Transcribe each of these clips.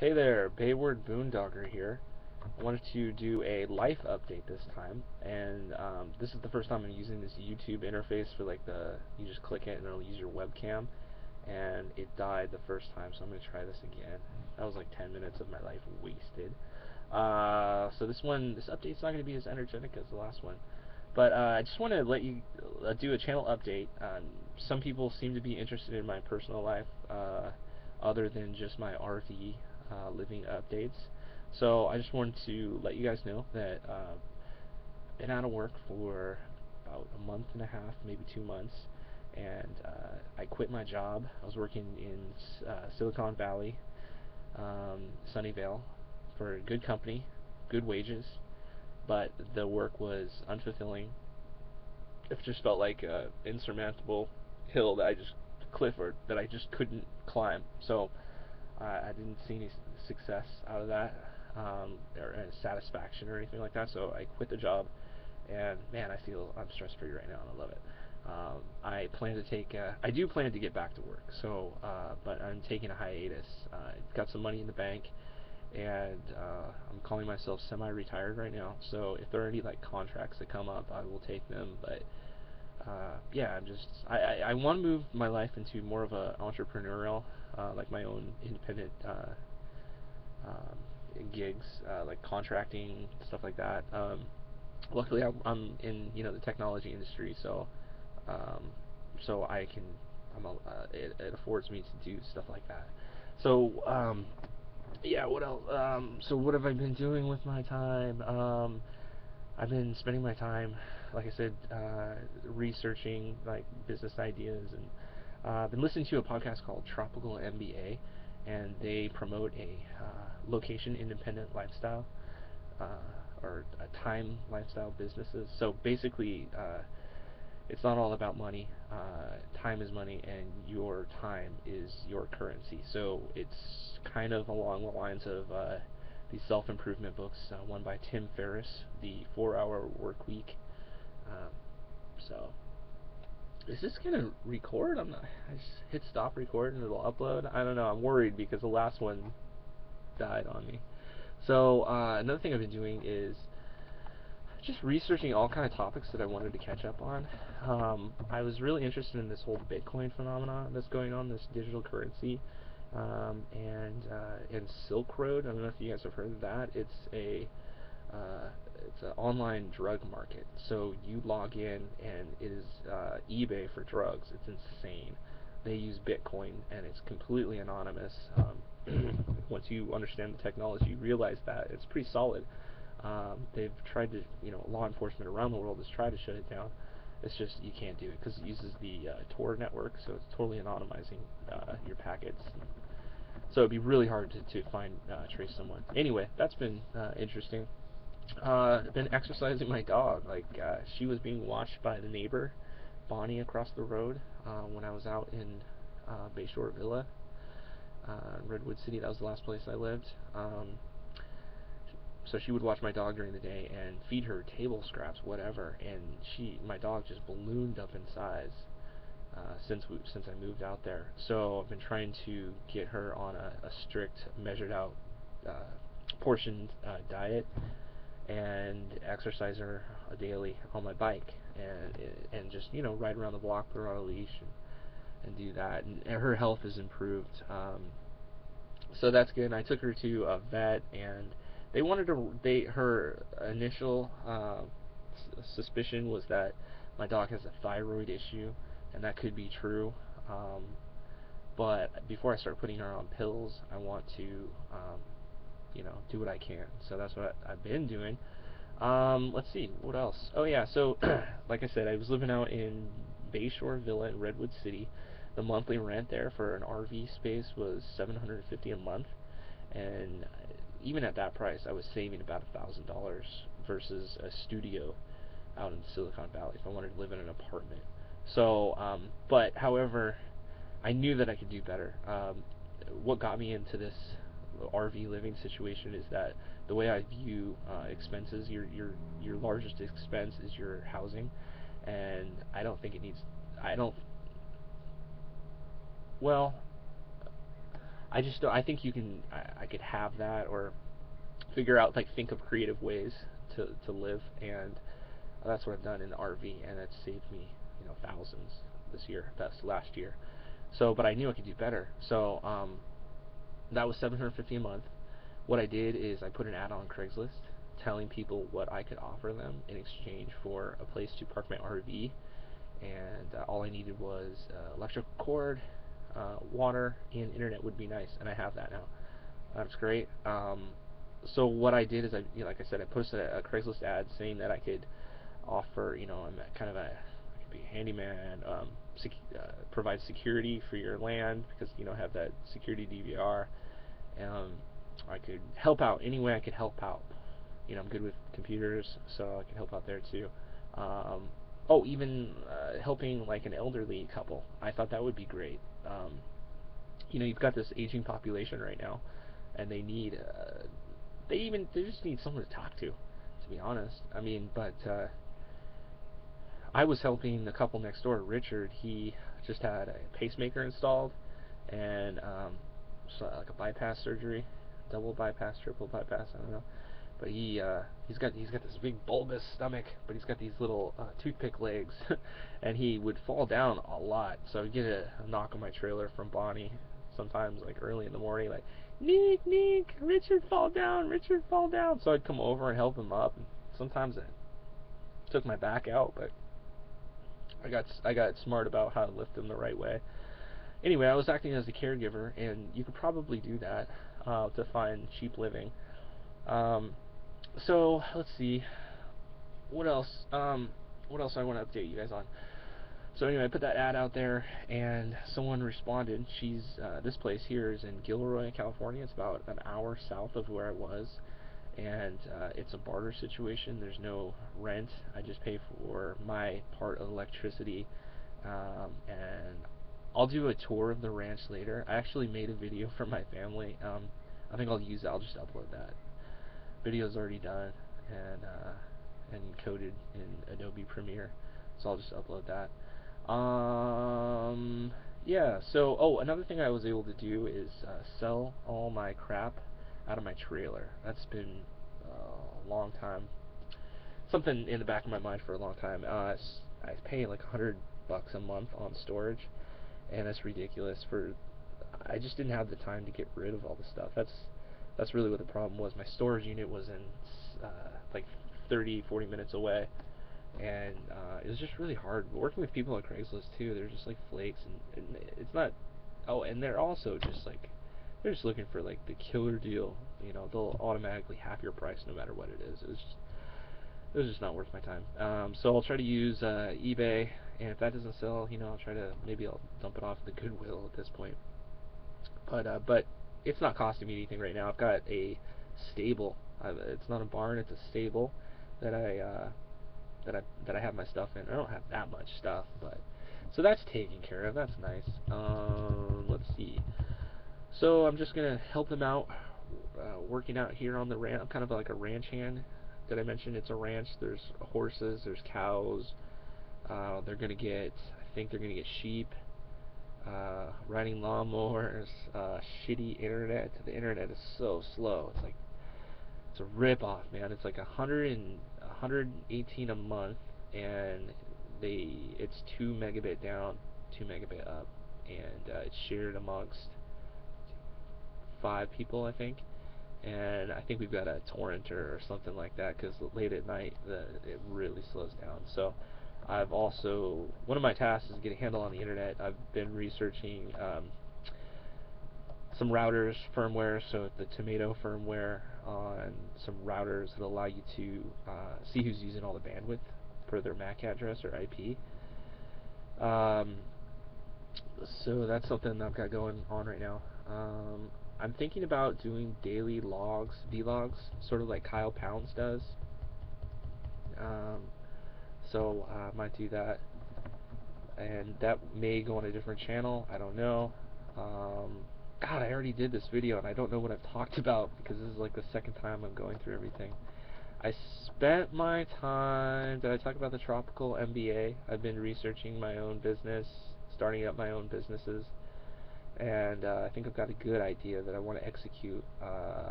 Hey there, Bayward Boondocker here. I wanted to do a life update this time, and this is the first time I'm using this YouTube interface for you just click it and it'll use your webcam, and it died the first time, so I'm going to try this again. That was like 10 minutes of my life wasted. So this update's not going to be as energetic as the last one. But I just want to let you do a channel update. Some people seem to be interested in my personal life, other than just my RV living updates. So I just wanted to let you guys know that I've been out of work for about a month and a half, maybe 2 months, and I quit my job. I was working in Silicon Valley, Sunnyvale, for a good company, good wages, but the work was unfulfilling. It just felt like an insurmountable hill that I just couldn't climb. So I didn't see any success out of that, or any satisfaction or anything like that. So I quit the job, and man, I'm stress free right now, and I love it. I do plan to get back to work. But I'm taking a hiatus. I've got some money in the bank, and I'm calling myself semi-retired right now. So if there are any like contracts that come up, I will take them. But yeah, I want to move my life into more of a entrepreneurial, like my own independent gigs, like contracting stuff like that. Luckily, I'm in the technology industry, um, so I can it affords me to do stuff like that. So yeah, what else? So what have I been doing with my time? I've been spending my time, like I said, researching like business ideas, and I've been listening to a podcast called Tropical MBA, and they promote a location independent lifestyle, uh, or a time lifestyle businesses. So basically, it's not all about money. Time is money, and your time is your currency. So it's kind of along the lines of these self-improvement books, one by Tim Ferriss, The 4 Hour Work Week. Um, so, is this gonna record? I just hit stop record and it'll upload. I don't know. I'm worried because the last one died on me. So another thing I've been doing is just researching all kind of topics that I wanted to catch up on. I was really interested in this whole Bitcoin phenomenon that's going on, this digital currency, and Silk Road. I don't know if you guys have heard of that. It's an online drug market. So you log in, and it is eBay for drugs. It's insane. They use Bitcoin, and it's completely anonymous. Once you understand the technology, you realize that it's pretty solid. They've tried to, law enforcement around the world has tried to shut it down. It's just you can't do it because it uses the Tor network, so it's totally anonymizing your packets. So it'd be really hard to find, trace someone. Anyway, that's been interesting. I've been exercising my dog. She was being watched by the neighbor, Bonnie, across the road when I was out in Bayshore Villa, Redwood City. That was the last place I lived. So she would watch my dog during the day and feed her table scraps, whatever. And my dog just ballooned up in size since I moved out there. So I've been trying to get her on a strict, measured out, uh, portioned diet, and exercise her daily on my bike, and just ride around the block, put her on a leash, and do that. And her health has improved. So that's good. And I took her to a vet, and her initial suspicion was that my dog has a thyroid issue, and that could be true. Um, but before I start putting her on pills, I want to, do what I can. So that's what I've been doing. Let's see, what else? Oh yeah, so like I said, I was living out in Bayshore Villa in Redwood City. The monthly rent there for an RV space was $750 a month, and even at that price, I was saving about $1,000 versus a studio out in Silicon Valley if I wanted to live in an apartment. So, but however, I knew that I could do better. What got me into this RV living situation is that the way I view expenses, your largest expense is your housing, and I don't think it needs. I don't. Well, I just don't, I think you can, I could have that, or figure out, like, think of creative ways to live, and that's what I've done in the RV, and it's saved me, thousands this year, that's last year. So, but I knew I could do better. So, that was $750 a month. What I did is I put an ad on Craigslist telling people what I could offer them in exchange for a place to park my RV, and all I needed was electrical cord, water, and internet would be nice, and I have that now. That's great. So what I did is like I said, I posted a Craigslist ad saying that I could offer, I'm kind of a, I could be a handyman, provide security for your land because have that security DVR. Um, I could help out any way I could help out. I'm good with computers, so I can help out there too. Um, even helping like an elderly couple. I thought that would be great. You've got this aging population right now, and they just need someone to talk to be honest. I mean, but I was helping the couple next door, Richard. He just had a pacemaker installed, and so like a bypass surgery, double bypass, triple bypass, I don't know. But he's got this big bulbous stomach, but he's got these little toothpick legs, and he would fall down a lot. So I would get a knock on my trailer from Bonnie sometimes, like early in the morning, like, Nick, Richard fall down, Richard fall down. So I'd come over and help him up. And sometimes it took my back out, but I got smart about how to lift him the right way. Anyway, I was acting as a caregiver, and you could probably do that to find cheap living. Um, so let's see, what else? What else I want to update you guys on? So anyway, I put that ad out there, and someone responded. This place here is in Gilroy, California. It's about an hour south of where I was, and it's a barter situation. There's no rent. I just pay for my part of electricity, and I'll do a tour of the ranch later. I actually made a video for my family. I think I'll use that. I'll just upload that. Video's already done and coded in Adobe Premiere, so I'll just upload that. Yeah. So, another thing I was able to do is sell all my crap out of my trailer. That's been a long time. Something in the back of my mind for a long time. I pay like $100 a month on storage, and that's ridiculous. I just didn't have the time to get rid of all the stuff. That's really what the problem was. My storage unit was in like 30-40 minutes away, and it was just really hard working with people on Craigslist too. They're just like flakes, and it's not. Oh, and they're also just like, they're just looking for like the killer deal. They'll automatically half your price no matter what it is. It was just not worth my time. So I'll try to use eBay, and if that doesn't sell, maybe I'll dump it off the Goodwill at this point. But it's not costing me anything right now. I've got a stable. It's not a barn. It's a stable that I have my stuff in. I don't have that much stuff, but so that's taken care of. That's nice. Let's see. So I'm just gonna help them out, working out here on the ranch. I'm kind of like a ranch hand. Did I mention it's a ranch? There's horses. There's cows. They're gonna get. I think they're gonna get sheep. Riding lawnmowers, shitty internet. The internet is so slow. It's a rip off, man. It's like 118 a month, and it's 2 megabit down, 2 megabit up, and it's shared amongst 5 people, I think. And I think we've got a torrenter or something like that, because late at night it really slows down. So one of my tasks is get a handle on the internet. I've been researching some routers firmware, so the Tomato firmware on some routers that allow you to see who's using all the bandwidth per their MAC address or IP. So that's something I've got going on right now. I'm thinking about doing daily vlogs, sort of like Kyle Pounds does. So I might do that, and that may go on a different channel. I don't know. God, I already did this video, and I don't know what I've talked about, because this is like the second time I'm going through everything. I spent my time. Did I talk about the tropical MBA? I've been researching my own business, starting up my own businesses, and I think I've got a good idea that I want to execute.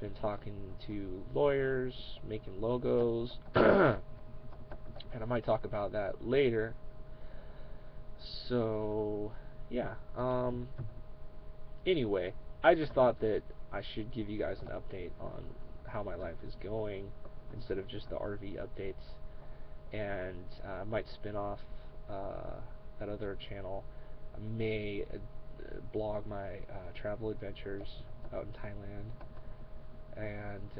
Been talking to lawyers, making logos, and I might talk about that later. So, yeah. Anyway, I just thought that I should give you guys an update on how my life is going instead of just the RV updates, and I might spin off that other channel. I may blog my travel adventures out in Thailand, and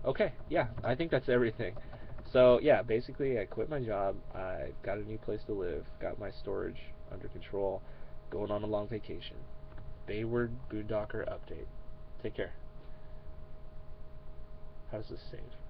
okay, yeah, I think that's everything. So yeah, basically I quit my job, I've got a new place to live, got my storage under control, going on a long vacation. Bayward Boondocker update. Take care. How does this save?